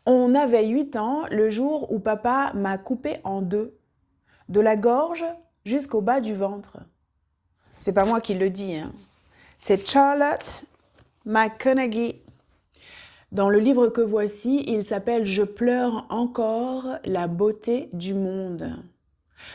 On avait 8 ans le jour où papa m'a coupé en deux, de la gorge jusqu'au bas du ventre. C'est pas moi qui le dis, hein. C'est Charlotte McConaughey. Dans le livre que voici, il s'appelle Je pleure encore la beauté du monde.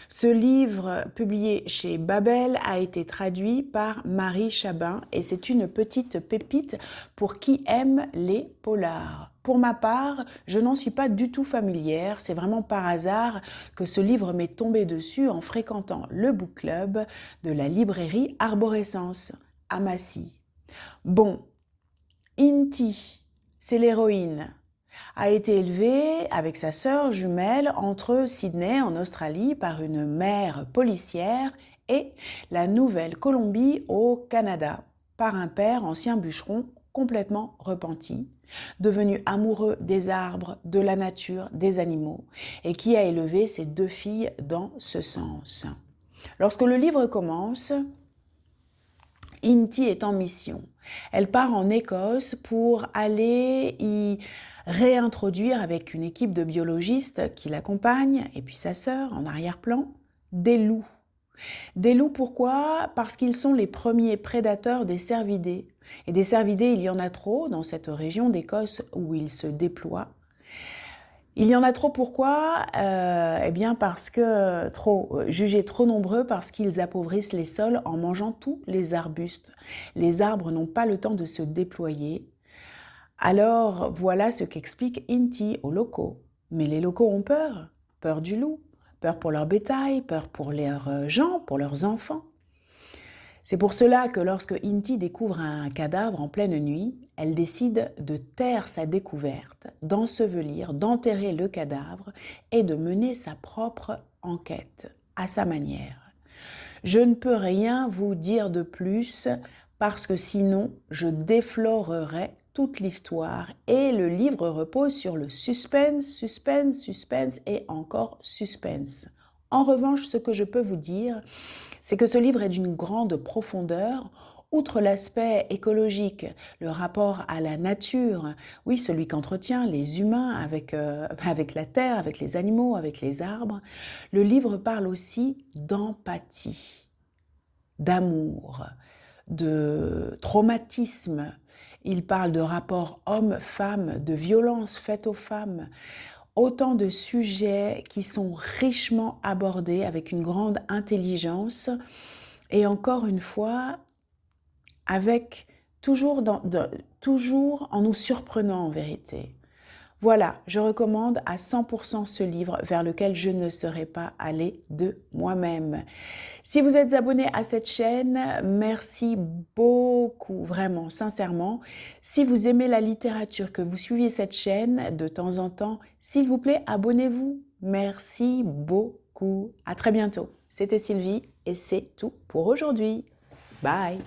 Ce livre, publié chez Babel, a été traduit par Marie Chabin et c'est une petite pépite pour qui aime les polars. Pour ma part, je n'en suis pas du tout familière, c'est vraiment par hasard que ce livre m'est tombé dessus en fréquentant le book club de la librairie Arborescence à Massy. Bon, Inti, c'est l'héroïne, a été élevée avec sa sœur jumelle entre Sydney en Australie par une mère policière et la Nouvelle-Colombie au Canada par un père ancien bûcheron complètement repenti, devenu amoureux des arbres, de la nature, des animaux et qui a élevé ses deux filles dans ce sens. Lorsque le livre commence, Inti est en mission. Elle part en Écosse pour aller y réintroduire avec une équipe de biologistes qui l'accompagnent, et puis sa sœur en arrière-plan, des loups. Des loups pourquoi? Parce qu'ils sont les premiers prédateurs des cervidés. Et des cervidés, il y en a trop dans cette région d'Écosse où ils se déploient. Il y en a trop pourquoi? Eh bien parce que jugés trop nombreux parce qu'ils appauvrissent les sols en mangeant tous les arbustes. Les arbres n'ont pas le temps de se déployer. Alors voilà ce qu'explique Inti aux locaux. Mais les locaux ont peur. Peur du loup, peur pour leur bétail, peur pour leurs gens, pour leurs enfants. C'est pour cela que lorsque Inti découvre un cadavre en pleine nuit, elle décide de taire sa découverte, d'ensevelir, d'enterrer le cadavre et de mener sa propre enquête à sa manière. Je ne peux rien vous dire de plus parce que sinon je déflorerais toute l'histoire et le livre repose sur le suspense, suspense, suspense et encore suspense. En revanche, ce que je peux vous dire, c'est que ce livre est d'une grande profondeur. Outre l'aspect écologique, le rapport à la nature, oui, celui qu'entretiennent les humains avec la terre, avec les animaux, avec les arbres, le livre parle aussi d'empathie, d'amour, de traumatisme. Il parle de rapport homme-femme, de violence faite aux femmes. Autant de sujets qui sont richement abordés avec une grande intelligence et encore une fois, avec toujours en nous surprenant en vérité. Voilà, je recommande à 100% ce livre vers lequel je ne serais pas allée de moi-même. Si vous êtes abonné à cette chaîne, merci beaucoup, vraiment, sincèrement. Si vous aimez la littérature, que vous suivez cette chaîne de temps en temps, s'il vous plaît, abonnez-vous. Merci beaucoup. À très bientôt. C'était Sylvie et c'est tout pour aujourd'hui. Bye.